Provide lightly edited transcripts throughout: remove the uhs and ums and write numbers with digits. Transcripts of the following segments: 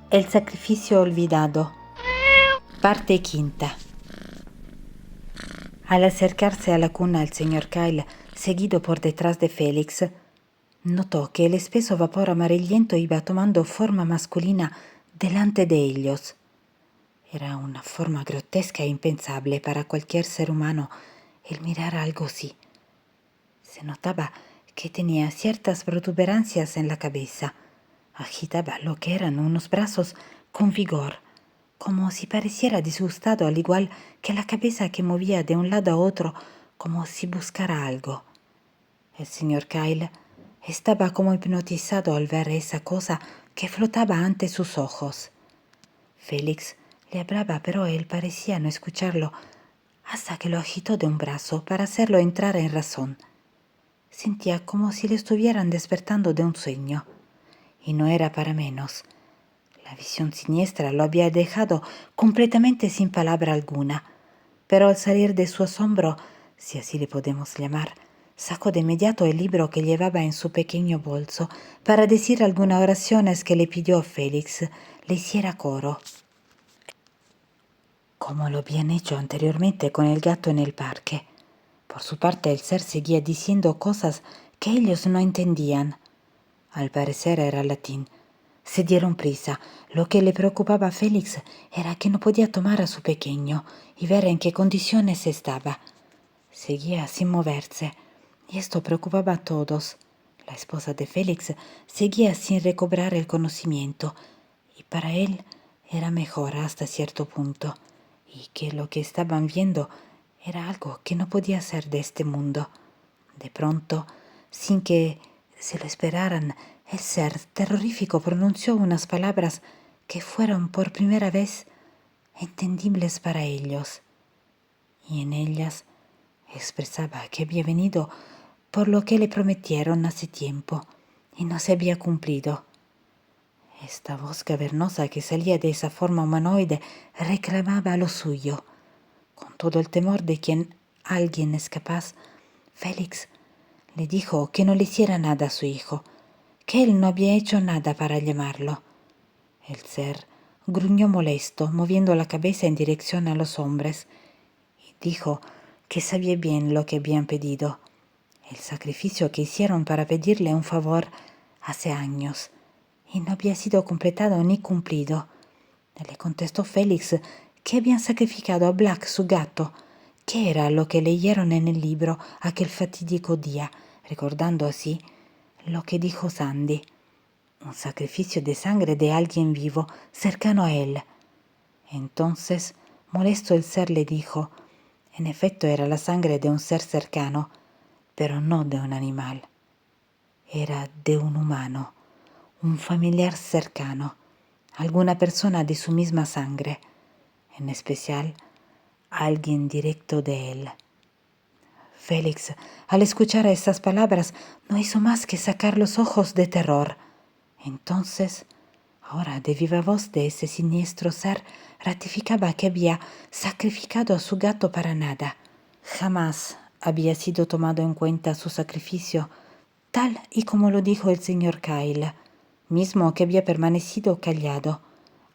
El sacrificio olvidado. Parte quinta. Al acercarse a la cuna el señor Kyle, seguido por detrás de Félix, notó que el espeso vapor amarillento iba tomando forma masculina delante de ellos. Era una forma grotesca e impensable para cualquier ser humano el mirar algo así. Se notaba que tenía ciertas protuberancias en la cabeza. Agitaba lo que eran unos brazos con vigor, como si pareciera disgustado, al igual que la cabeza que movía de un lado a otro como si buscara algo. El señor Kyle estaba como hipnotizado al ver esa cosa que flotaba ante sus ojos. Félix le hablaba, pero él parecía no escucharlo, hasta que lo agitó de un brazo para hacerlo entrar en razón. Sentía como si le estuvieran despertando de un sueño. Y no era para menos. La visión siniestra lo había dejado completamente sin palabra alguna, pero al salir de su asombro, si así le podemos llamar, sacó de inmediato el libro que llevaba en su pequeño bolso para decir algunas oraciones que le pidió a Félix le hiciera coro, como lo habían hecho anteriormente con el gato en el parque. Por su parte, el ser seguía diciendo cosas que ellos no entendían. Al parecer era latín. Se dieron prisa. Lo que le preocupaba a Félix era que no podía tomar a su pequeño y ver en qué condiciones estaba. Seguía sin moverse, y esto preocupaba a todos. La esposa de Félix seguía sin recobrar el conocimiento, y para él era mejor hasta cierto punto, y que lo que estaban viendo era algo que no podía ser de este mundo. De pronto, sin que se lo esperaran, el ser terrorífico pronunció unas palabras que fueron por primera vez entendibles para ellos, y en ellas expresaba que había venido por lo que le prometieron hace tiempo y no se había cumplido. Esta voz cavernosa que salía de esa forma humanoide reclamaba lo suyo. Con todo el temor de quien alguien es capaz, Félix le dijo que no le hiciera nada a su hijo, que él no había hecho nada para llamarlo. El ser gruñó molesto, moviendo la cabeza en dirección a los hombres, y dijo que sabía bien lo que habían pedido, el sacrificio que hicieron para pedirle un favor hace años, y no había sido completado ni cumplido. Le contestó Félix que habían sacrificado a Black, su gato, que era lo que leyeron en el libro aquel fatídico día, recordando así lo que dijo Sandy. Un sacrificio de sangre de alguien vivo, cercano a él. Entonces, molesto el ser le dijo, en efecto era la sangre de un ser cercano, pero no de un animal. Era de un humano, un familiar cercano, alguna persona de su misma sangre, en especial alguien directo de él. Félix, al escuchar estas palabras, no hizo más que sacar los ojos de terror. Entonces, ahora de viva voz de ese siniestro ser, ratificaba que había sacrificado a su gato para nada. Jamás había sido tomado en cuenta su sacrificio, tal y como lo dijo el señor Kyle, mismo que había permanecido callado.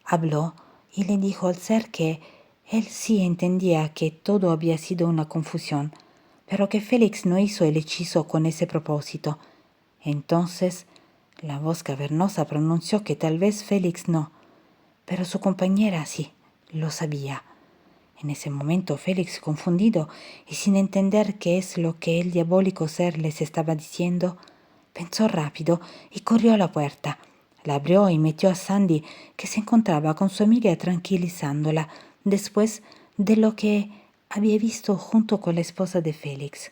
Habló y le dijo al ser que él sí entendía que todo había sido una confusión, pero que Félix no hizo el hechizo con ese propósito. Entonces, la voz cavernosa pronunció que tal vez Félix no, pero su compañera sí, lo sabía. En ese momento Félix, confundido y sin entender qué es lo que el diabólico ser les estaba diciendo, pensó rápido y corrió a la puerta. La abrió y metió a Sandy, que se encontraba con su amiga tranquilizándola después de lo que había visto junto con la esposa de Félix.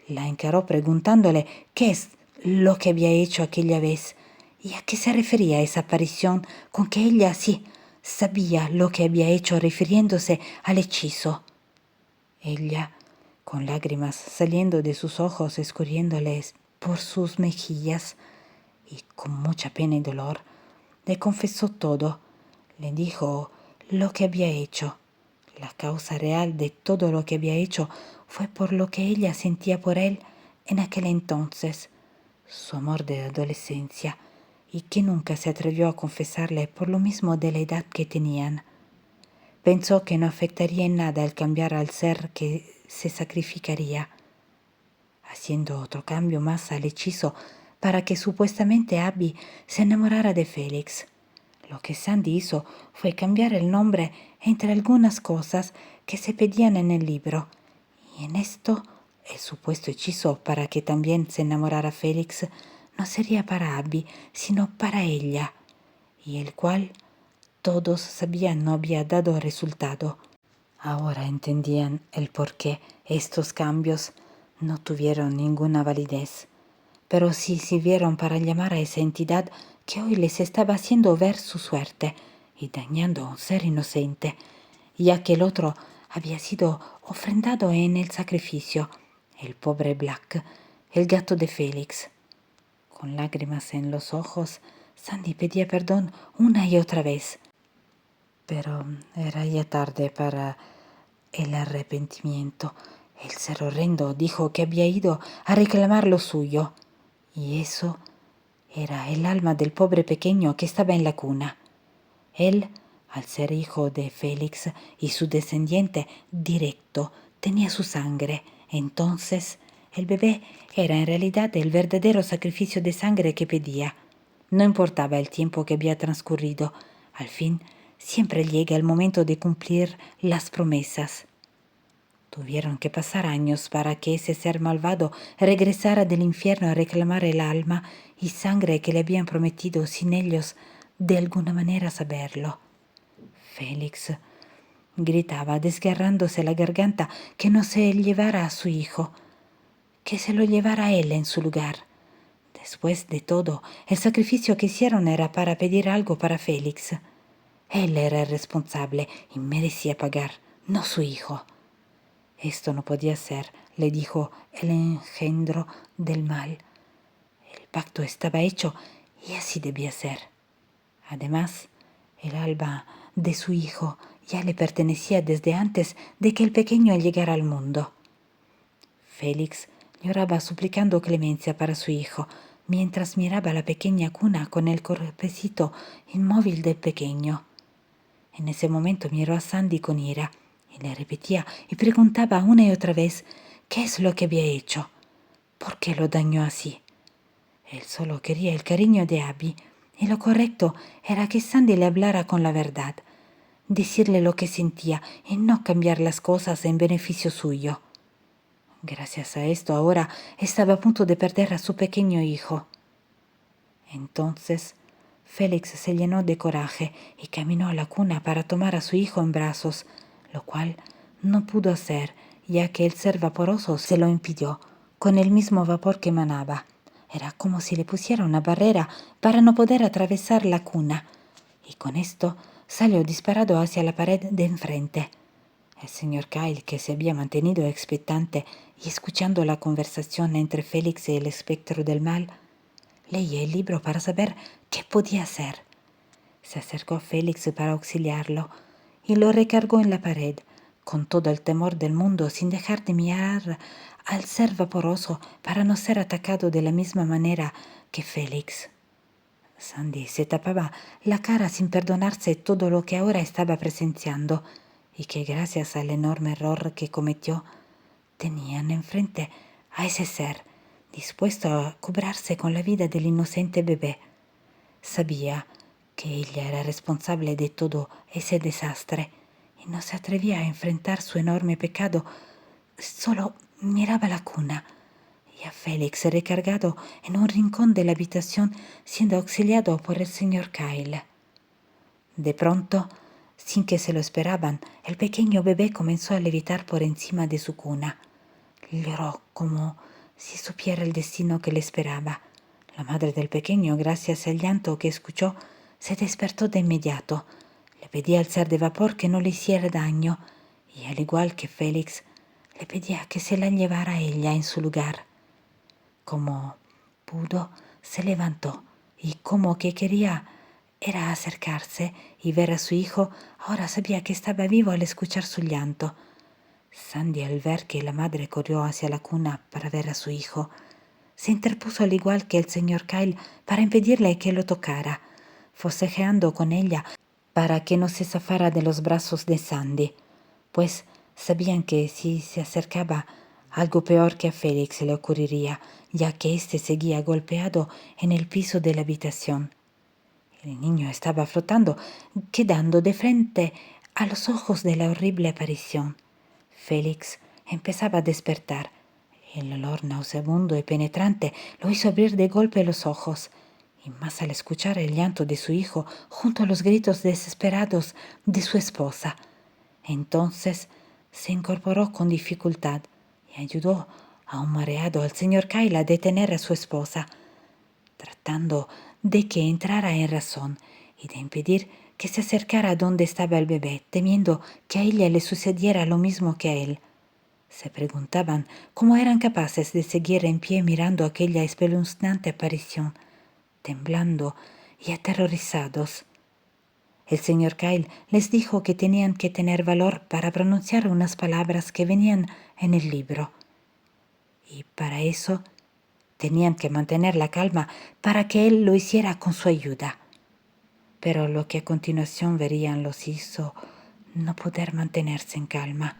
La encaró preguntándole qué es lo que había hecho aquella vez y a qué se refería esa aparición con que ella sí sabía lo que había hecho refiriéndose al hechizo. Ella, con lágrimas saliendo de sus ojos, escurriéndoles por sus mejillas, y con mucha pena y dolor, le confesó todo, le dijo lo que había hecho. La causa real de todo lo que había hecho fue por lo que ella sentía por él en aquel entonces, su amor de adolescencia, y que nunca se atrevió a confesarle por lo mismo de la edad que tenían. Pensó que no afectaría en nada el cambiar al ser que se sacrificaría, haciendo otro cambio más al hechizo para que supuestamente Abby se enamorara de Félix. Lo que Sandy hizo fue cambiar el nombre entre algunas cosas que se pedían en el libro, y en esto el supuesto hechizo para que también se enamorara Félix no sería para Abby, sino para ella, y el cual todos sabían no había dado resultado. Ahora entendían el por qué estos cambios no tuvieron ninguna validez, pero sí sirvieron para llamar a esa entidad que hoy les estaba haciendo ver su suerte y dañando a un ser inocente, ya que el otro había sido ofrendado en el sacrificio, el pobre Black, el gato de Félix. Con lágrimas en los ojos, Sandy pedía perdón una y otra vez, pero era ya tarde para el arrepentimiento. El ser horrendo dijo que había ido a reclamar lo suyo, y eso era el alma del pobre pequeño que estaba en la cuna. Él, al ser hijo de Félix y su descendiente directo, tenía su sangre. Entonces, el bebé era en realidad el verdadero sacrificio de sangre que pedía. No importaba el tiempo que había transcurrido, al fin siempre llega el momento de cumplir las promesas. Tuvieron que pasar años para que ese ser malvado regresara del infierno a reclamar el alma y sangre que le habían prometido sin ellos de alguna manera saberlo. Félix gritaba, desgarrándose la garganta, que no se llevara a su hijo, que se lo llevara a él en su lugar. Después de todo, el sacrificio que hicieron era para pedir algo para Félix. Él era el responsable y merecía pagar, no su hijo. Esto no podía ser, le dijo el engendro del mal. El pacto estaba hecho y así debía ser. Además, el alma de su hijo ya le pertenecía desde antes de que el pequeño llegara al mundo. Félix lloraba suplicando clemencia para su hijo, mientras miraba la pequeña cuna con el cuerpecito inmóvil del pequeño. En ese momento miró a Sandy con ira y le repetía y preguntaba una y otra vez qué es lo que había hecho, por qué lo dañó así. Él solo quería el cariño de Abby, y lo correcto era que Sandy le hablara con la verdad, decirle lo que sentía y no cambiar las cosas en beneficio suyo. Gracias a esto ahora estaba a punto de perder a su pequeño hijo. Entonces Félix se llenó de coraje y caminó a la cuna para tomar a su hijo en brazos, lo cual no pudo hacer, ya que el ser vaporoso se lo impidió, con el mismo vapor que emanaba. Era como si le pusiera una barrera para no poder atravesar la cuna, y con esto salió disparado hacia la pared de enfrente. El señor Kyle, que se había mantenido expectante y escuchando la conversación entre Félix y el espectro del mal, leía el libro para saber qué podía hacer. Se acercó a Félix para auxiliarlo y lo recargó en la pared, con todo el temor del mundo, sin dejar de mirar al ser vaporoso para no ser atacado de la misma manera que Félix. Sandy se tapaba la cara sin perdonarse todo lo que ahora estaba presenciando y que gracias al enorme error que cometió, tenían enfrente a ese ser dispuesto a cobrarse con la vida del inocente bebé. Sabía que ella era responsable de todo ese desastre y no se atrevía a enfrentar su enorme pecado. Solo miraba la cuna y a Félix recargado en un rincón de la habitación siendo auxiliado por el señor Kyle. De pronto, sin que se lo esperaban, el pequeño bebé comenzó a levitar por encima de su cuna. Lloró como si supiera el destino que le esperaba. La madre del pequeño, gracias al llanto que escuchó, se despertó de inmediato. Le pedía al ser de vapor que no le hiciera daño y, al igual que Félix, le pedía que se la llevara a ella en su lugar. Como pudo, se levantó y como que quería era acercarse y ver a su hijo. Ahora sabía que estaba vivo al escuchar su llanto. Sandy, al ver que la madre corrió hacia la cuna para ver a su hijo, se interpuso al igual que el señor Kyle para impedirle que lo tocara, forcejeando con ella para que no se zafara de los brazos de Sandy, pues sabían que si se acercaba, algo peor que a Félix le ocurriría, ya que éste seguía golpeado en el piso de la habitación. El niño estaba flotando, quedando de frente a los ojos de la horrible aparición. Félix empezaba a despertar. El olor nauseabundo y penetrante lo hizo abrir de golpe los ojos, y más al escuchar el llanto de su hijo junto a los gritos desesperados de su esposa. Entonces se incorporó con dificultad y ayudó, aún mareado, al señor Kyle a detener a su esposa, tratando de que entrara en razón y de impedir que se acercara a donde estaba el bebé, temiendo que a ella le sucediera lo mismo que a él. Se preguntaban cómo eran capaces de seguir en pie mirando aquella espeluznante aparición, temblando y aterrorizados. El señor Kyle les dijo que tenían que tener valor para pronunciar unas palabras que venían en el libro. Y para eso tenían que mantener la calma para que él lo hiciera con su ayuda. Pero lo que a continuación verían los hizo no poder mantenerse en calma.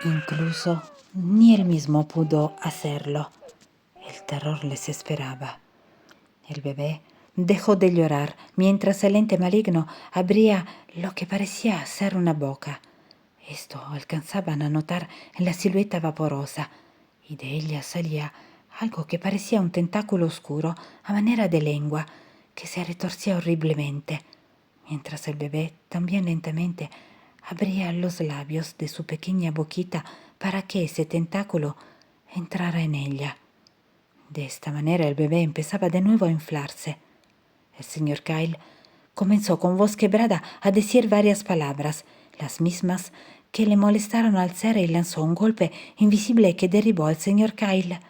Incluso ni él mismo pudo hacerlo. El terror les esperaba. El bebé dejó de llorar mientras el ente maligno abría lo que parecía ser una boca. Esto alcanzaban a notar en la silueta vaporosa, y de ella salía algo que parecía un tentáculo oscuro a manera de lengua que se retorcía horriblemente, mientras el bebé también lentamente abría los labios de su pequeña boquita para que ese tentáculo entrara en ella. De esta manera el bebé empezaba de nuevo a inflarse. El señor Kyle comenzó con voz quebrada a decir varias palabras, las mismas que le molestaron al ser, y lanzó un golpe invisible que derribó al señor Kyle.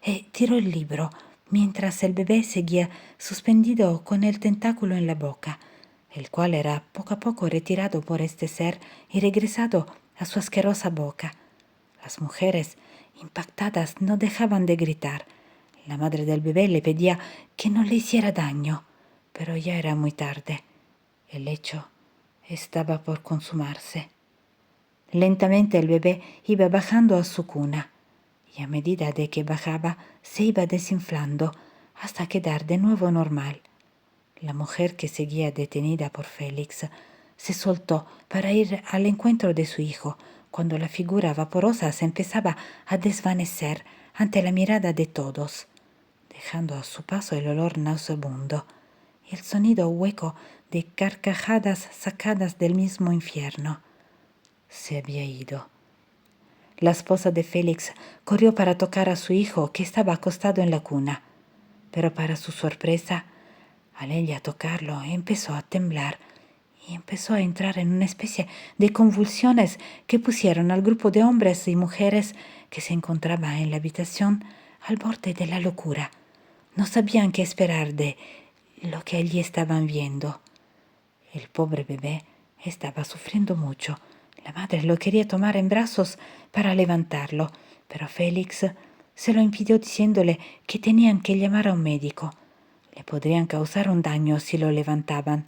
Y tiró el libro, mientras el bebé seguía suspendido con el tentáculo en la boca, el cual era poco a poco retirado por este ser y regresado a su asquerosa boca. Las mujeres, impactadas, no dejaban de gritar. La madre del bebé le pedía que no le hiciera daño, pero ya era muy tarde. El hecho estaba por consumarse. Lentamente el bebé iba bajando a su cuna, y a medida de que bajaba se iba desinflando hasta quedar de nuevo normal. La mujer, que seguía detenida por Félix, se soltó para ir al encuentro de su hijo, cuando la figura vaporosa se empezaba a desvanecer ante la mirada de todos, dejando a su paso el olor nauseabundo y el sonido hueco de carcajadas sacadas del mismo infierno. Se había ido. La esposa de Félix corrió para tocar a su hijo, que estaba acostado en la cuna, pero para su sorpresa, al ella tocarlo, empezó a temblar y empezó a entrar en una especie de convulsiones que pusieron al grupo de hombres y mujeres que se encontraba en la habitación al borde de la locura. No sabían qué esperar de lo que allí estaban viendo. El pobre bebé estaba sufriendo mucho. La madre lo quería tomar en brazos para levantarlo, pero Félix se lo impidió diciéndole que tenían que llamar a un médico. Le podrían causar un daño si lo levantaban.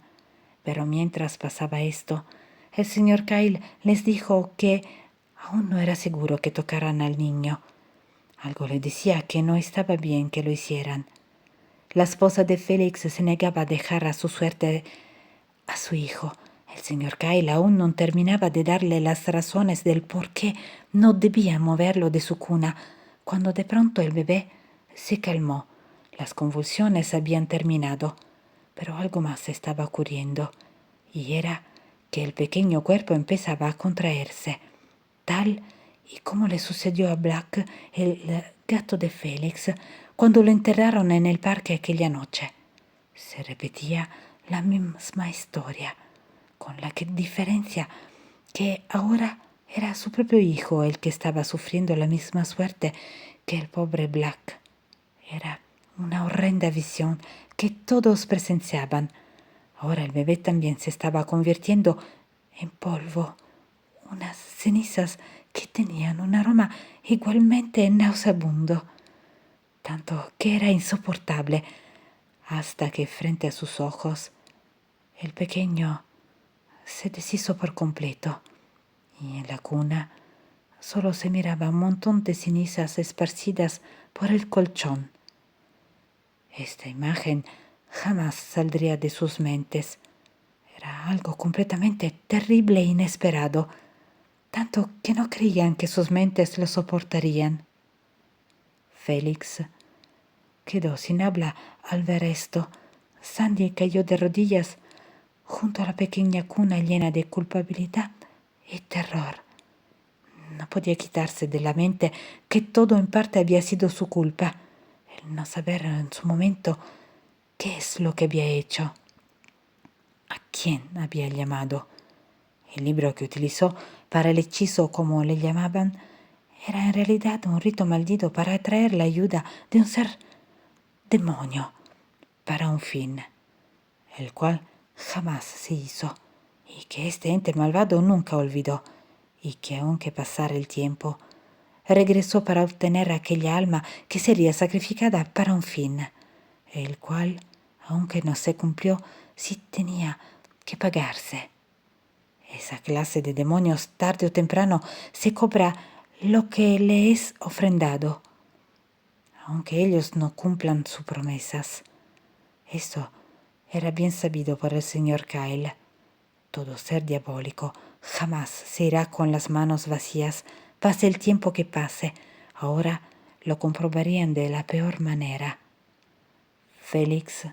Pero mientras pasaba esto, el señor Kyle les dijo que aún no era seguro que tocaran al niño. Algo le decía que no estaba bien que lo hicieran. La esposa de Félix se negaba a dejar a su suerte a su hijo. El señor Kyle aún no terminaba de darle las razones del por qué no debía moverlo de su cuna, cuando de pronto el bebé se calmó. Las convulsiones habían terminado, pero algo más estaba ocurriendo, y era que el pequeño cuerpo empezaba a contraerse, tal y como le sucedió a Black, el gato de Félix, cuando lo enterraron en el parque aquella noche. Se repetía la misma historia, con la diferencia que ahora era su propio hijo el que estaba sufriendo la misma suerte que el pobre Black. Era una horrenda visión que todos presenciaban. Ahora el bebé también se estaba convirtiendo en polvo, unas cenizas que tenían un aroma igualmente nauseabundo. tanto que era insoportable, hasta que frente a sus ojos el pequeño se deshizo por completo y en la cuna solo se miraba un montón de cenizas esparcidas por el colchón. Esta imagen jamás saldría de sus mentes. Era algo completamente terrible e inesperado, tanto que no creían que sus mentes lo soportarían. Félix quedó sin habla al ver esto. Sandy cayó de rodillas junto a la pequeña cuna llena de culpabilidad y terror. No podía quitarse de la mente que todo en parte había sido su culpa, el no saber en su momento qué es lo que había hecho, a quién había llamado. El libro que utilizó para el hechizo, como le llamaban, era en realidad un rito maldito para atraer la ayuda de un ser demonio para un fin, el cual jamás se hizo y que este ente malvado nunca olvidó, y que aunque pasara el tiempo, regresó para obtener aquella alma que sería sacrificada para un fin, el cual, aunque no se cumplió, sí tenía que pagarse. Esa clase de demonios tarde o temprano se cobra lo que le es ofrendado, aunque ellos no cumplan sus promesas. Eso era bien sabido por el señor Kyle. Todo ser diabólico jamás se irá con las manos vacías, pase el tiempo que pase. Ahora lo comprobarían de la peor manera. Félix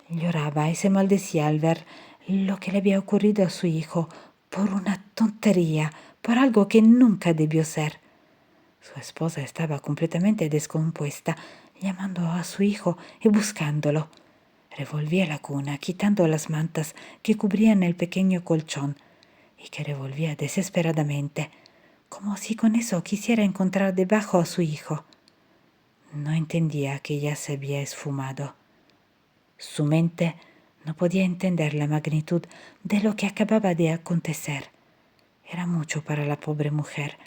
lloraba y se maldecía al ver lo que le había ocurrido a su hijo por una tontería, por algo que nunca debió ser. Su esposa estaba completamente descompuesta, llamando a su hijo y buscándolo. Revolvía la cuna, quitando las mantas que cubrían el pequeño colchón, y que revolvía desesperadamente, como si con eso quisiera encontrar debajo a su hijo. No entendía que ya se había esfumado. Su mente no podía entender la magnitud de lo que acababa de acontecer. Era mucho para la pobre mujer.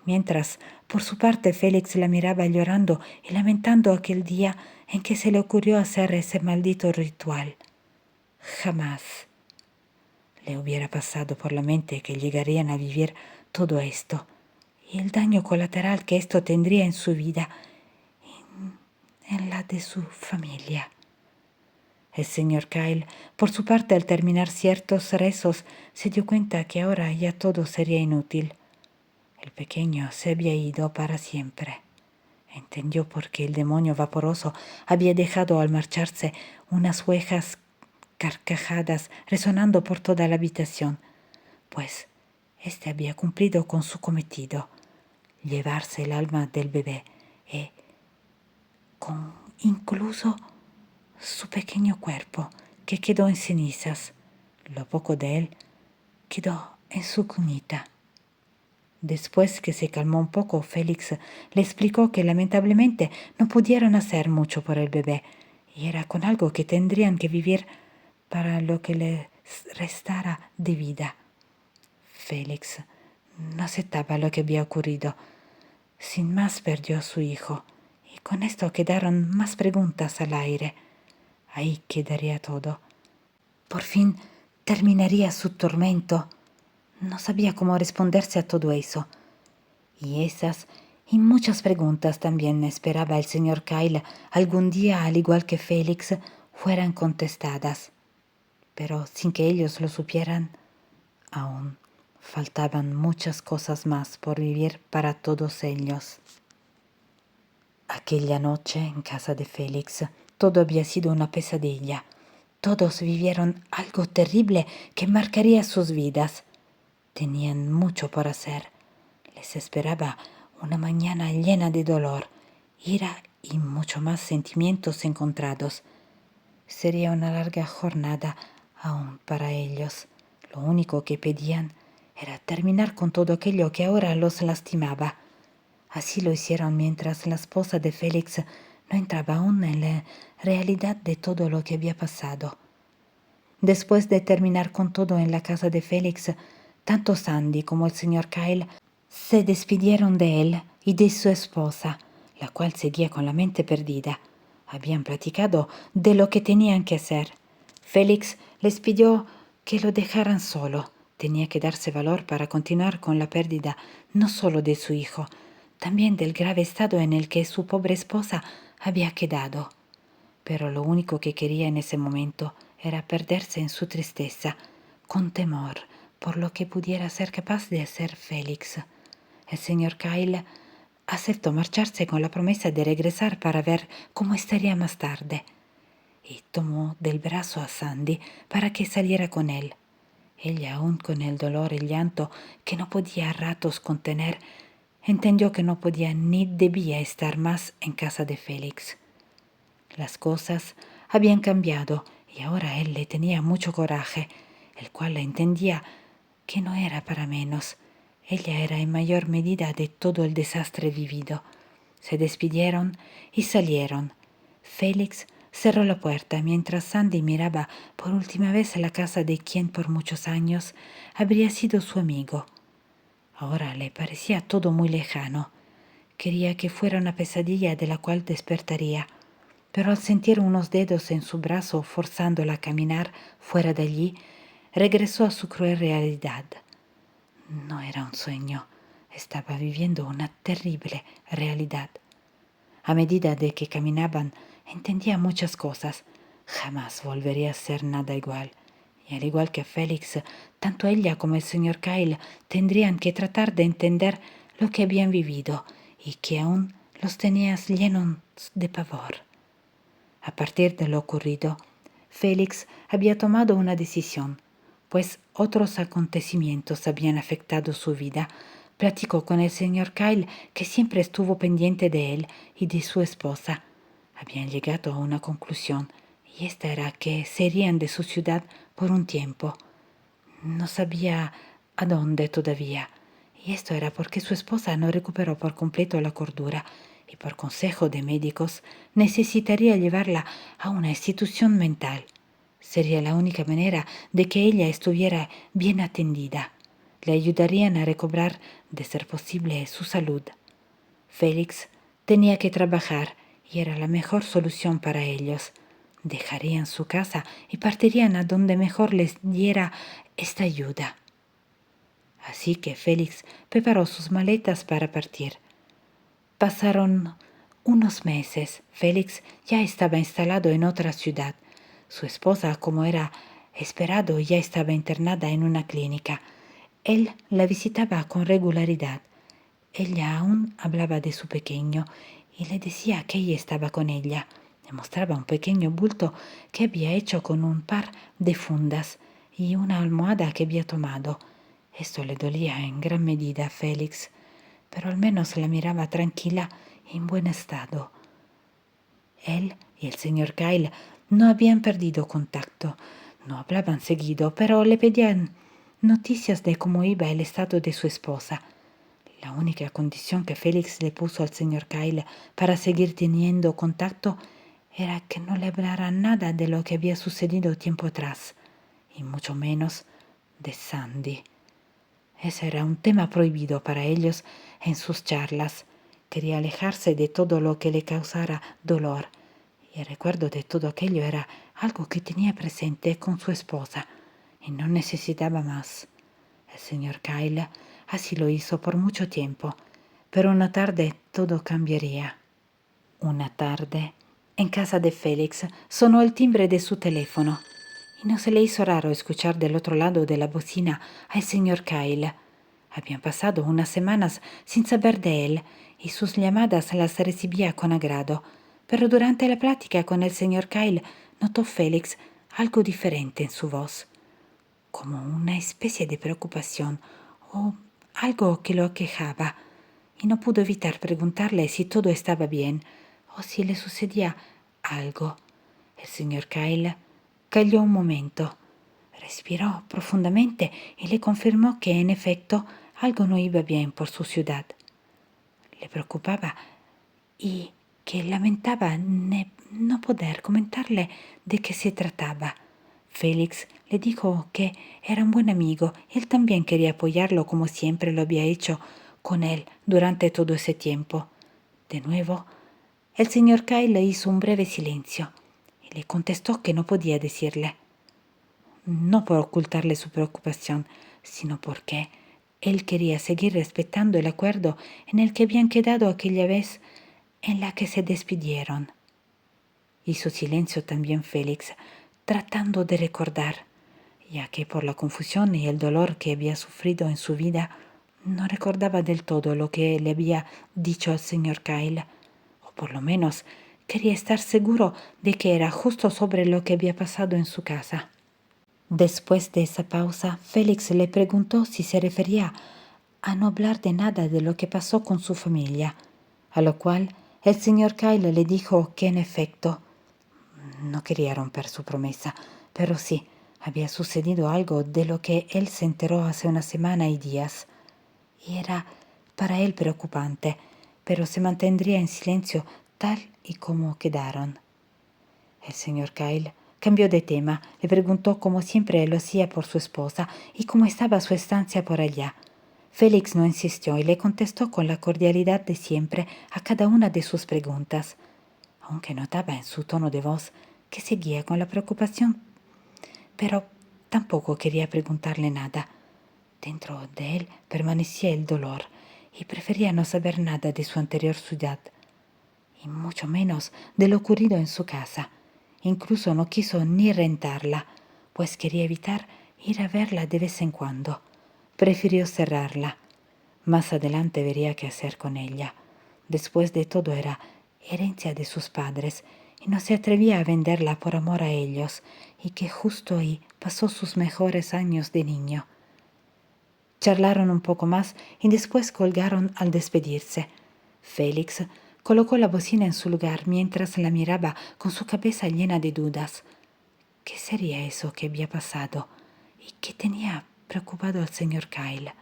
Mientras, por su parte, Félix la miraba llorando y lamentando aquel día en que se le ocurrió hacer ese maldito ritual. Jamás le hubiera pasado por la mente que llegarían a vivir todo esto y el daño colateral que esto tendría en su vida y en la de su familia. El señor Kyle, por su parte, al terminar ciertos rezos, se dio cuenta que ahora ya todo sería inútil. El pequeño se había ido para siempre. Entendió por qué el demonio vaporoso había dejado al marcharse unas huejas carcajadas resonando por toda la habitación, pues éste había cumplido con su cometido, llevarse el alma del bebé y con incluso su pequeño cuerpo, que quedó en cenizas. Lo poco de él quedó en su cunita. Después que se calmó un poco, Félix le explicó que lamentablemente no pudieron hacer mucho por el bebé, y era con algo que tendrían que vivir para lo que les restara de vida. Félix no aceptaba lo que había ocurrido. Sin más perdió a su hijo, y con esto quedaron más preguntas al aire. Ahí quedaría todo. Por fin terminaría su tormento. No sabía cómo responderse a todo eso. Y esas y muchas preguntas también esperaba el señor Kyle algún día, al igual que Félix, fueran contestadas. Pero sin que ellos lo supieran, aún faltaban muchas cosas más por vivir para todos ellos. Aquella noche en casa de Félix todo había sido una pesadilla. Todos vivieron algo terrible que marcaría sus vidas. Tenían mucho por hacer. Les esperaba una mañana llena de dolor, ira y mucho más sentimientos encontrados. Sería una larga jornada aún para ellos. Lo único que pedían era terminar con todo aquello que ahora los lastimaba. Así lo hicieron mientras la esposa de Félix no entraba aún en la realidad de todo lo que había pasado. Después de terminar con todo en la casa de Félix, tanto Sandy como el señor Kyle se despidieron de él y de su esposa. la cual seguía con la mente perdida. Habían platicado de lo que tenían que hacer. Félix les pidió que lo dejaran solo. Tenía que darse valor para continuar con la pérdida no solo de su hijo, también del grave estado en el que su pobre esposa había quedado. Pero lo único que quería en ese momento era perderse en su tristeza, con temor por lo que pudiera ser capaz de hacer Félix. El señor Kyle aceptó marcharse con la promesa de regresar para ver cómo estaría más tarde, y tomó del brazo a Sandy para que saliera con él. Ella, aún con el dolor y llanto que no podía a ratos contener, entendió que no podía ni debía estar más en casa de Félix. Las cosas habían cambiado y ahora él le tenía mucho coraje, el cual la entendía que no era para menos. Ella era en mayor medida de todo el desastre vivido. Se despidieron y salieron. Félix cerró la puerta mientras Sandy miraba por última vez a la casa de quien por muchos años habría sido su amigo. Ahora le parecía todo muy lejano. Quería que fuera una pesadilla de la cual despertaría, pero al sentir unos dedos en su brazo forzándola a caminar fuera de allí, regresó a su cruel realidad. No era un sueño, estaba viviendo una terrible realidad. A medida de que caminaban, entendía muchas cosas. Jamás volvería a ser nada igual. Y al igual que Félix, tanto ella como el señor Kyle tendrían que tratar de entender lo que habían vivido y que aún los tenía llenos de pavor. A partir de lo ocurrido, Félix había tomado una decisión, pues otros acontecimientos habían afectado su vida. Platicó con el señor Kyle, que siempre estuvo pendiente de él y de su esposa. Habían llegado a una conclusión, y esta era que se irían de su ciudad por un tiempo. No sabía a dónde todavía, y esto era porque su esposa no recuperó por completo la cordura, y por consejo de médicos necesitaría llevarla a una institución mental. Sería la única manera de que ella estuviera bien atendida. Le ayudarían a recobrar, de ser posible, su salud. Félix tenía que trabajar y era la mejor solución para ellos. Dejarían su casa y partirían a donde mejor les diera esta ayuda. Así que Félix preparó sus maletas para partir. Pasaron unos meses. Félix ya estaba instalado en otra ciudad. Su esposa, como era esperado, ya estaba internada en una clínica. Él la visitaba con regularidad. Ella aún hablaba de su pequeño y le decía que ella estaba con ella. Le mostraba un pequeño bulto que había hecho con un par de fundas y una almohada que había tomado. Esto le dolía en gran medida a Félix, pero al menos la miraba tranquila y en buen estado. Él y el señor Kyle no habían perdido contacto. No hablaban seguido, pero le pedían noticias de cómo iba el estado de su esposa. La única condición que Félix le puso al señor Kyle para seguir teniendo contacto era que no le hablara nada de lo que había sucedido tiempo atrás, y mucho menos de Sandy. Ese era un tema prohibido para ellos en sus charlas. Quería alejarse de todo lo que le causara dolor, y el recuerdo de todo aquello era algo que tenía presente con su esposa, y no necesitaba más. El señor Kyle así lo hizo por mucho tiempo, pero una tarde todo cambiaría. Una tarde, en casa de Félix, sonó el timbre de su teléfono, y no se le hizo raro escuchar del otro lado de la bocina al señor Kyle. Habían pasado unas semanas sin saber de él, y sus llamadas las recibía con agrado, pero durante la plática con el señor Kyle notó Félix algo diferente en su voz, como una especie de preocupación o algo que lo aquejaba, y no pudo evitar preguntarle si todo estaba bien o si le sucedía algo. El señor Kyle calló un momento, respiró profundamente y le confirmó que en efecto algo no iba bien por su ciudad. Le preocupaba y que lamentaba no poder comentarle de qué se trataba. Félix le dijo que era un buen amigo y él también quería apoyarlo como siempre lo había hecho con él durante todo ese tiempo. De nuevo, el señor Kyle hizo un breve silencio y le contestó que no podía decirle. No por ocultarle su preocupación, sino porque él quería seguir respetando el acuerdo en el que habían quedado aquella vez en la que se despidieron. Hizo silencio también Félix, tratando de recordar, ya que por la confusión y el dolor que había sufrido en su vida, no recordaba del todo lo que le había dicho al señor Kyle, o por lo menos quería estar seguro de que era justo sobre lo que había pasado en su casa. Después de esa pausa, Félix le preguntó si se refería a no hablar de nada de lo que pasó con su familia, a lo cual el señor Kyle le dijo que en efecto no quería romper su promesa, pero sí, había sucedido algo de lo que él se enteró hace una semana y días. Y era para él preocupante, pero se mantendría en silencio tal y como quedaron. El señor Kyle cambió de tema, le preguntó como siempre lo hacía por su esposa y cómo estaba su estancia por allá. Félix no insistió y le contestó con la cordialidad de siempre a cada una de sus preguntas, aunque notaba en su tono de voz que seguía con la preocupación, pero tampoco quería preguntarle nada. Dentro de él permanecía el dolor y prefería no saber nada de su anterior ciudad, y mucho menos de lo ocurrido en su casa. Incluso no quiso ni rentarla, pues quería evitar ir a verla de vez en cuando. Prefirió cerrarla. Más adelante vería qué hacer con ella. Después de todo era herencia de sus padres y no se atrevía a venderla por amor a ellos, y que justo ahí pasó sus mejores años de niño. Charlaron un poco más y después colgaron al despedirse. Félix colocó la bocina en su lugar mientras la miraba con su cabeza llena de dudas. ¿Qué sería eso que había pasado y qué tenía preocupado al señor Kyle?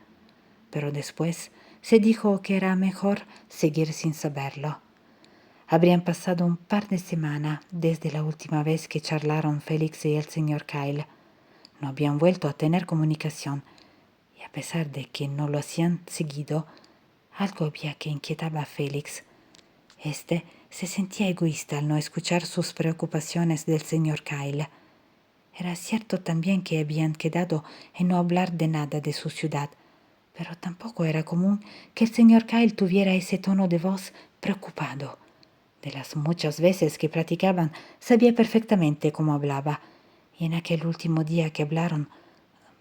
Pero después se dijo que era mejor seguir sin saberlo. Habrían pasado un par de semanas desde la última vez que charlaron Félix y el señor Kyle. No habían vuelto a tener comunicación, y a pesar de que no lo hacían seguido, algo había que inquietaba a Félix. Este se sentía egoísta al no escuchar sus preocupaciones del señor Kyle. Era cierto también que habían quedado en no hablar de nada de su ciudad, pero tampoco era común que el señor Kyle tuviera ese tono de voz preocupado. De las muchas veces que platicaban, sabía perfectamente cómo hablaba, y en aquel último día que hablaron,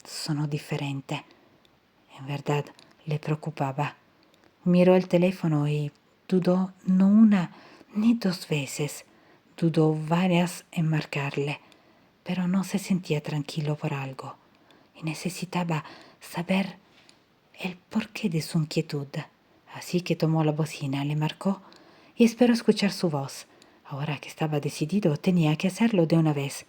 sonó diferente. En verdad, le preocupaba. Miró el teléfono y dudó no una ni dos veces. Dudó varias en marcarle, pero no se sentía tranquilo por algo y necesitaba saber el porqué de su inquietud. Así que tomó la bocina, le marcó y esperó escuchar su voz. Ahora que estaba decidido, tenía que hacerlo de una vez.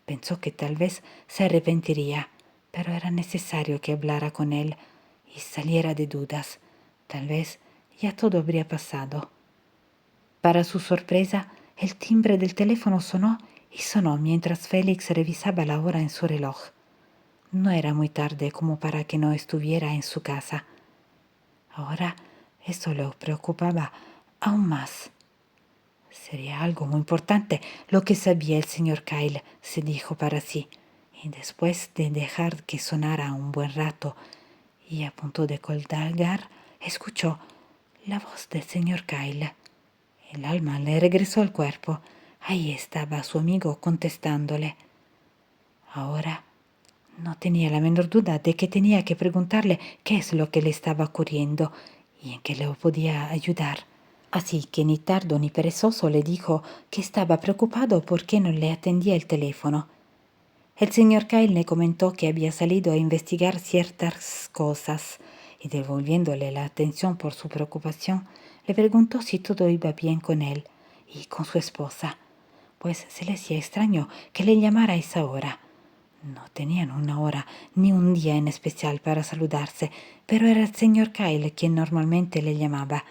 Pensó que tal vez se arrepentiría, pero era necesario que hablara con él y saliera de dudas. Tal vez ya todo habría pasado. Para su sorpresa, el timbre del teléfono sonó y sonó mientras Félix revisaba la hora en su reloj. No era muy tarde como para que no estuviera en su casa. Ahora eso lo preocupaba aún más. Sería algo muy importante lo que sabía el señor Kyle, se dijo para sí, y después de dejar que sonara un buen rato y a punto de colgar, escuchó la voz del señor Kyle. El alma le regresó al cuerpo. Ahí estaba su amigo contestándole. Ahora no tenía la menor duda de que tenía que preguntarle qué es lo que le estaba ocurriendo y en qué le podía ayudar. Así que ni tardo ni perezoso le dijo que estaba preocupado porque no le atendía el teléfono. El señor Kyle le comentó que había salido a investigar ciertas cosas y, devolviéndole la atención por su preocupación, le preguntó si todo iba bien con él y con su esposa, pues se le hacía extraño que le llamara a esa hora. No tenían una hora ni un día en especial para saludarse, pero era el señor Kyle quien normalmente le llamaba,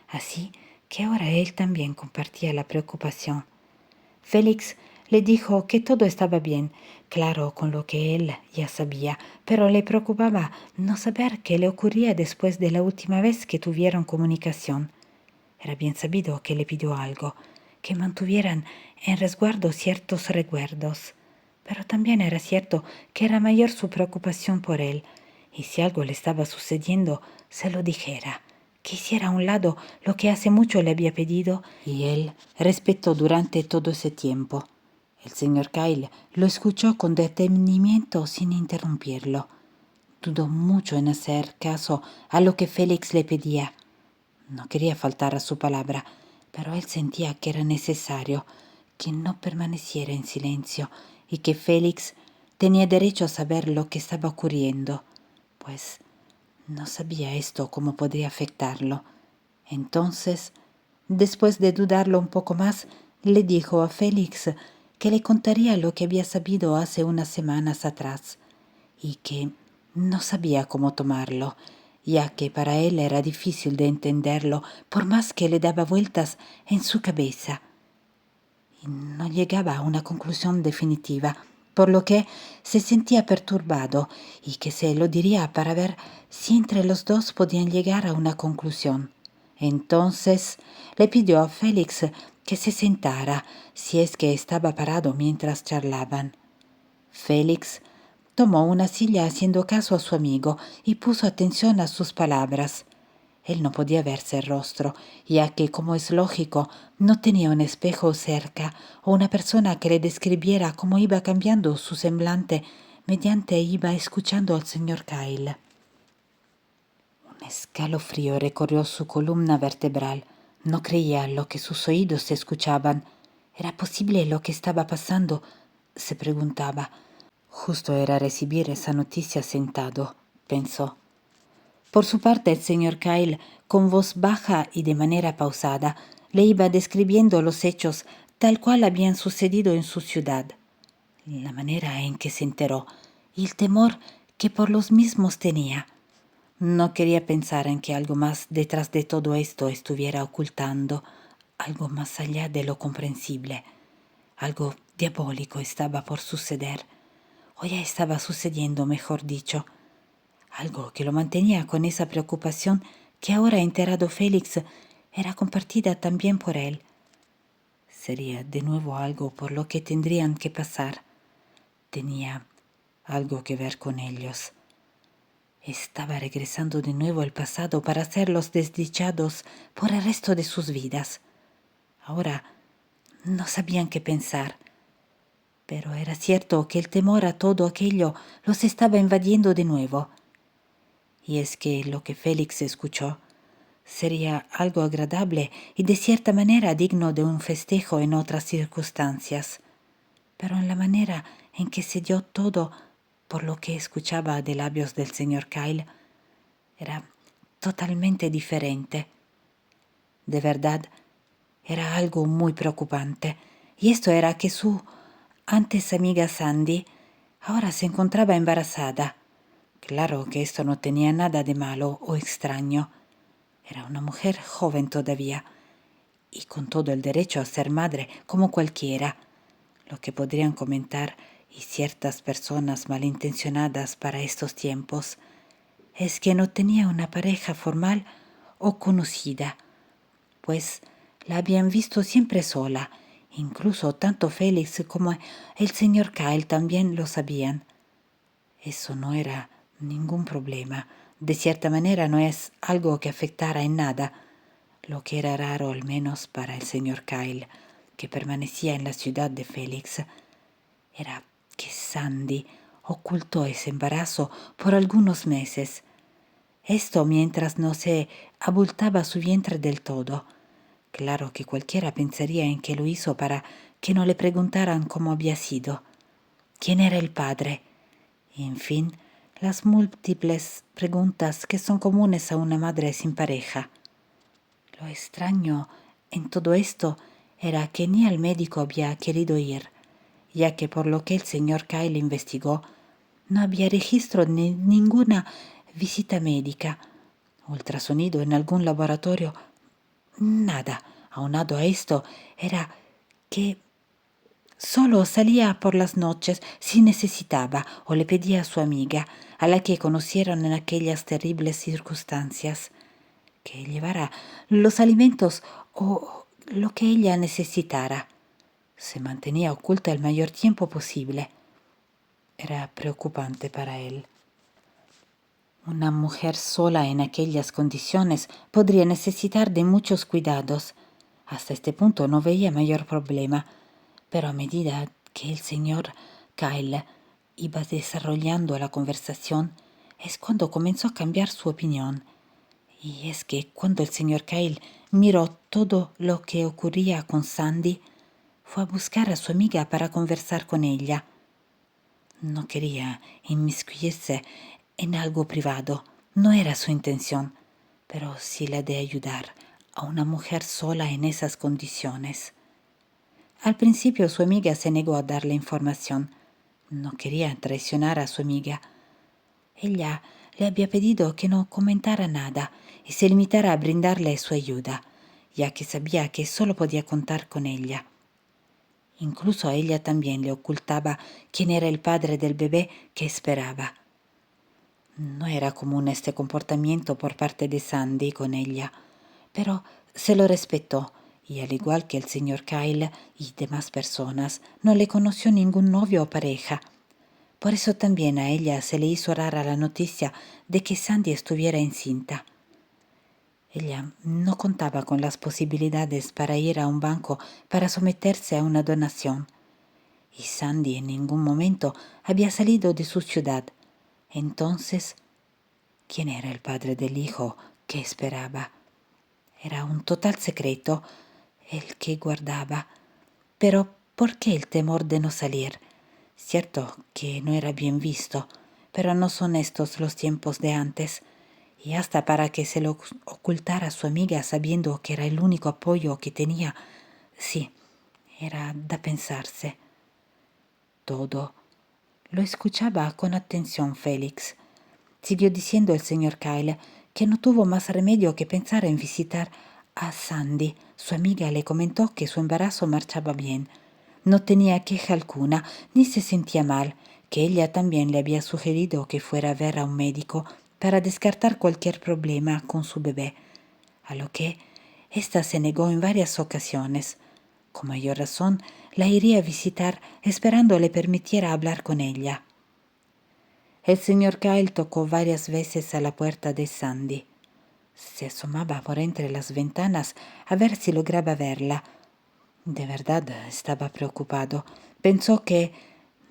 así que ahora él también compartía la preocupación. Félix le dijo que todo estaba bien, claro, con lo que él ya sabía, pero le preocupaba no saber qué le ocurría después de la última vez que tuvieron comunicación. Era bien sabido que le pidió algo, que mantuvieran en resguardo ciertos recuerdos, pero también era cierto que era mayor su preocupación por él, y si algo le estaba sucediendo, se lo dijera, que hiciera a un lado lo que hace mucho le había pedido, y él respetó durante todo ese tiempo. El señor Kyle lo escuchó con detenimiento sin interrumpirlo. Dudó mucho en hacer caso a lo que Félix le pedía. No quería faltar a su palabra, pero él sentía que era necesario que no permaneciera en silencio y que Félix tenía derecho a saber lo que estaba ocurriendo, pues no sabía esto cómo podría afectarlo. Entonces, después de dudarlo un poco más, le dijo a Félix que le contaría lo que había sabido hace unas semanas atrás y que no sabía cómo tomarlo, ya que para él era difícil de entenderlo por más que le daba vueltas en su cabeza. Y no llegaba a una conclusión definitiva, por lo que se sentía perturbado y que se lo diría para ver si entre los dos podían llegar a una conclusión. Entonces le pidió a Félix que se sentara, si es que estaba parado mientras charlaban. Félix tomó una silla haciendo caso a su amigo y puso atención a sus palabras. Él no podía verse el rostro, ya que, como es lógico, no tenía un espejo cerca o una persona que le describiera cómo iba cambiando su semblante mediante iba escuchando al señor Kyle. Un escalofrío recorrió su columna vertebral. No creía lo que sus oídos escuchaban. ¿Era posible lo que estaba pasando? Se preguntaba. Justo era recibir esa noticia sentado, pensó. Por su parte, el señor Kyle, con voz baja y de manera pausada, le iba describiendo los hechos tal cual habían sucedido en su ciudad, la manera en que se enteró y el temor que por los mismos tenía. No quería pensar en que algo más detrás de todo esto estuviera ocultando, algo más allá de lo comprensible. Algo diabólico estaba por suceder, o ya estaba sucediendo, mejor dicho. Algo que lo mantenía con esa preocupación que ahora enterado Félix era compartida también por él. Sería de nuevo algo por lo que tendrían que pasar. Tenía algo que ver con ellos. Estaba regresando de nuevo al pasado para hacerlos desdichados por el resto de sus vidas. Ahora no sabían qué pensar. Pero era cierto que el temor a todo aquello los estaba invadiendo de nuevo. Y es que lo que Félix escuchó sería algo agradable y de cierta manera digno de un festejo en otras circunstancias. Pero en la manera en que se dio todo, por lo que escuchaba de labios del señor Kyle, era totalmente diferente. De verdad, era algo muy preocupante, y esto era que su antes amiga Sandy ahora se encontraba embarazada. Claro que esto no tenía nada de malo o extraño. Era una mujer joven todavía, y con todo el derecho a ser madre como cualquiera. Lo que podrían comentar y ciertas personas malintencionadas para estos tiempos es que no tenía una pareja formal o conocida, pues la habían visto siempre sola. Incluso tanto Félix como el señor Kyle también lo sabían. Eso no era ningún problema. De cierta manera no es algo que afectara en nada. Lo que era raro, al menos para el señor Kyle, que permanecía en la ciudad de Félix, era que Sandy ocultó ese embarazo por algunos meses. Esto mientras no se abultaba su vientre del todo. Claro que cualquiera pensaría en que lo hizo para que no le preguntaran cómo había sido, quién era el padre, y en fin, las múltiples preguntas que son comunes a una madre sin pareja. Lo extraño en todo esto era que ni al médico había querido ir, ya que por lo que el señor Kyle investigó, no había registro de ninguna visita médica, ultrasonido en algún laboratorio, nada. Aunado a esto, era que solo salía por las noches si necesitaba o le pedía a su amiga, a la que conocieron en aquellas terribles circunstancias, que llevara los alimentos o lo que ella necesitara. Se mantenía oculta el mayor tiempo posible. Era preocupante para él. Una mujer sola en aquellas condiciones podría necesitar de muchos cuidados. Hasta este punto no veía mayor problema, pero a medida que el señor Kyle iba desarrollando la conversación, es cuando comenzó a cambiar su opinión. Y es que cuando el señor Kyle miró todo lo que ocurría con Sandy, fue a buscar a su amiga para conversar con ella. No quería inmiscuirse en algo privado, no era su intención, pero sí la de ayudar a una mujer sola en esas condiciones. Al principio su amiga se negó a darle información. No quería traicionar a su amiga. Ella le había pedido que no comentara nada y se limitara a brindarle su ayuda, ya que sabía que solo podía contar con ella. Incluso a ella también le ocultaba quién era el padre del bebé que esperaba. No era común este comportamiento por parte de Sandy con ella, pero se lo respetó y al igual que el señor Kyle y demás personas, no le conoció ningún novio o pareja. Por eso también a ella se le hizo rara la noticia de que Sandy estuviera encinta. Ella no contaba con las posibilidades para ir a un banco para someterse a una donación. Y Sandy en ningún momento había salido de su ciudad. Entonces, ¿quién era el padre del hijo que esperaba? Era un total secreto el que guardaba. Pero ¿por qué el temor de no salir? Cierto que no era bien visto, pero no son estos los tiempos de antes. Y hasta para que se lo ocultara a su amiga sabiendo que era el único apoyo que tenía, sí, era de pensarse. Todo lo escuchaba con atención Félix. Siguió diciendo el señor Kyle que no tuvo más remedio que pensar en visitar a Sandy. Su amiga le comentó que su embarazo marchaba bien. No tenía queja alguna, ni se sentía mal, que ella también le había sugerido que fuera a ver a un médico para descartar cualquier problema con su bebé, a lo que ésta se negó en varias ocasiones. Con mayor razón, la iría a visitar esperando le permitiera hablar con ella. El señor Kyle tocó varias veces a la puerta de Sandy. Se asomaba por entre las ventanas a ver si lograba verla. De verdad estaba preocupado. Pensó que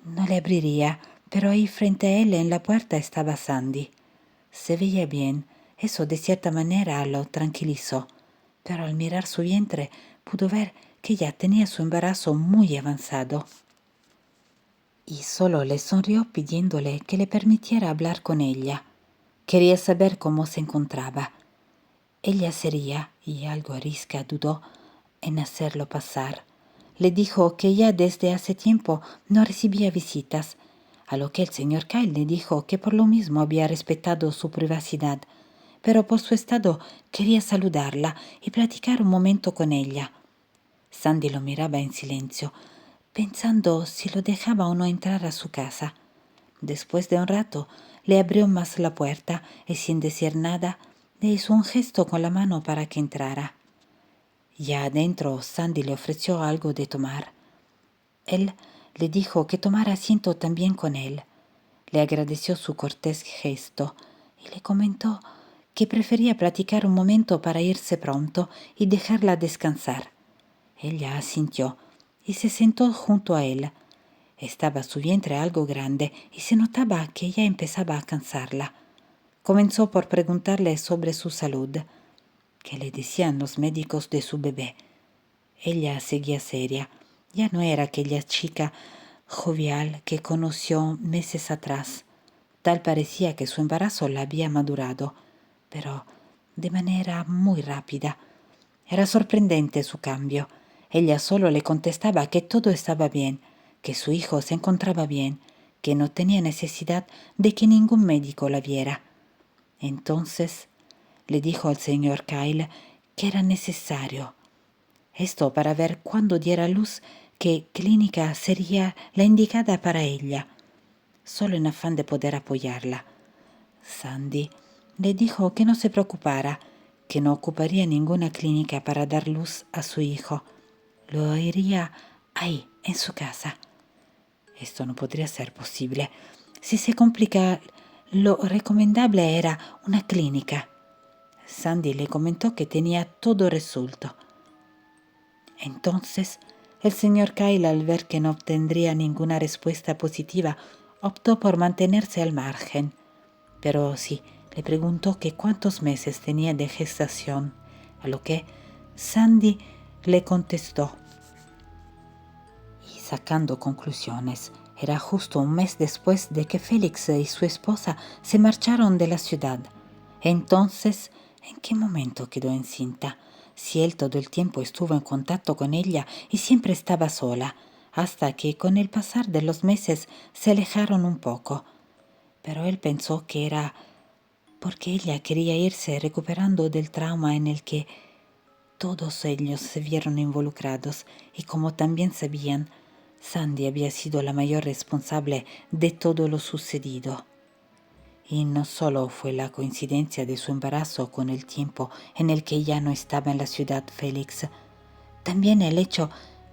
no le abriría, pero ahí frente a él en la puerta estaba Sandy. Se veía bien, eso de cierta manera lo tranquilizó, pero al mirar su vientre pudo ver que ya tenía su embarazo muy avanzado. Y solo le sonrió pidiéndole que le permitiera hablar con ella. Quería saber cómo se encontraba. Ella sería, y algo arisca dudó en hacerlo pasar. Le dijo que ya desde hace tiempo no recibía visitas, a lo que el señor Kyle le dijo que por lo mismo había respetado su privacidad, pero por su estado quería saludarla y platicar un momento con ella. Sandy lo miraba en silencio, pensando si lo dejaba o no entrar a su casa. Después de un rato, le abrió más la puerta y sin decir nada, le hizo un gesto con la mano para que entrara. Ya adentro, Sandy le ofreció algo de tomar. Él le dijo que tomara asiento también con él. Le agradeció su cortés gesto y le comentó que prefería platicar un momento para irse pronto y dejarla descansar. Ella asintió y se sentó junto a él. Estaba su vientre algo grande y se notaba que ya empezaba a cansarla. Comenzó por preguntarle sobre su salud. ¿Qué le decían los médicos de su bebé? Ella seguía seria. Ya no era aquella chica jovial que conoció meses atrás. Tal parecía que su embarazo la había madurado, pero de manera muy rápida. Era sorprendente su cambio. Ella solo le contestaba que todo estaba bien, que su hijo se encontraba bien, que no tenía necesidad de que ningún médico la viera. Entonces le dijo al señor Kyle que era necesario esto para ver cuándo diera luz qué clínica sería la indicada para ella, solo en afán de poder apoyarla. Sandy le dijo que no se preocupara, que no ocuparía ninguna clínica para dar luz a su hijo. Lo haría ahí, en su casa. Esto no podría ser posible. Si se complica, lo recomendable era una clínica. Sandy le comentó que tenía todo resuelto. Entonces, el señor Kyle, al ver que no obtendría ninguna respuesta positiva, optó por mantenerse al margen. Pero sí, le preguntó que cuántos meses tenía de gestación, a lo que Sandy le contestó. Y sacando conclusiones, era justo un mes después de que Félix y su esposa se marcharon de la ciudad. Entonces, ¿en qué momento quedó encinta? Si él todo el tiempo estuvo en contacto con ella y siempre estaba sola, hasta que con el pasar de los meses se alejaron un poco. Pero él pensó que era porque ella quería irse recuperando del trauma en el que todos ellos se vieron involucrados, y como también sabían, Sandy había sido la mayor responsable de todo lo sucedido. Y no solo fue la coincidencia de su embarazo con el tiempo en el que ya no estaba en la ciudad Félix, también el hecho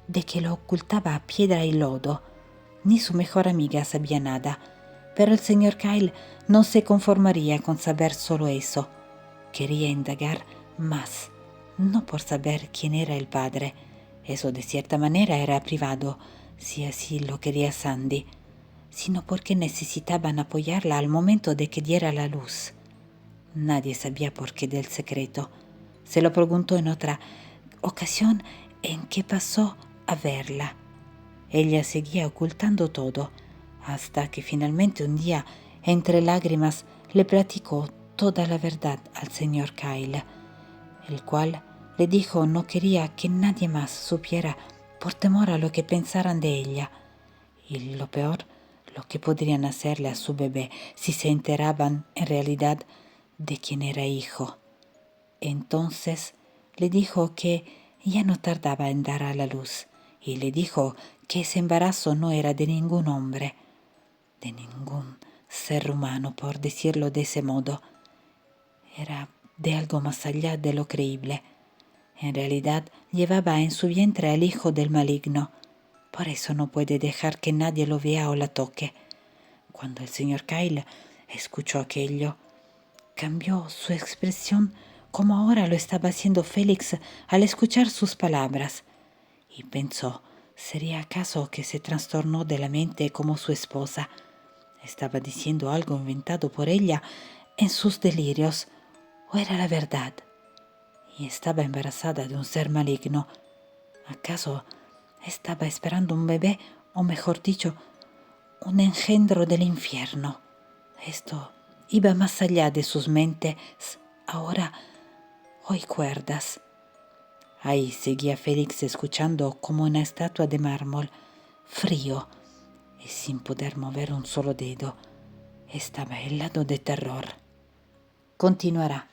de que lo ocultaba a piedra y lodo. Ni su mejor amiga sabía nada, pero el señor Kyle no se conformaría con saber solo eso. Quería indagar más, no por saber quién era el padre. Eso de cierta manera era privado, si así lo quería Sandy, sino porque necesitaban apoyarla al momento de que diera la luz. Nadie sabía por qué del secreto. Se lo preguntó en otra ocasión en que pasó a verla. Ella seguía ocultando todo, hasta que finalmente un día, entre lágrimas, le platicó toda la verdad al señor Kyle, el cual le dijo no quería que nadie más supiera por temor a lo que pensaran de ella, y lo peor, lo que podrían hacerle a su bebé si se enteraban en realidad de quién era hijo. Entonces le dijo que ya no tardaba en dar a la luz, y le dijo que ese embarazo no era de ningún hombre, de ningún ser humano, por decirlo de ese modo. Era de algo más allá de lo creíble. En realidad llevaba en su vientre al hijo del maligno. Por eso no puede dejar que nadie lo vea o la toque. Cuando el señor Kyle escuchó aquello, cambió su expresión como ahora lo estaba haciendo Félix al escuchar sus palabras, y pensó, ¿sería acaso que se trastornó de la mente como su esposa? ¿Estaba diciendo algo inventado por ella en sus delirios, o era la verdad? Y estaba embarazada de un ser maligno. ¿Acaso estaba esperando un bebé, o mejor dicho, un engendro del infierno? Esto iba más allá de sus mentes. Ahora oí cuerdas. Ahí seguía Félix escuchando como una estatua de mármol, frío y sin poder mover un solo dedo. Estaba helado de terror. Continuará.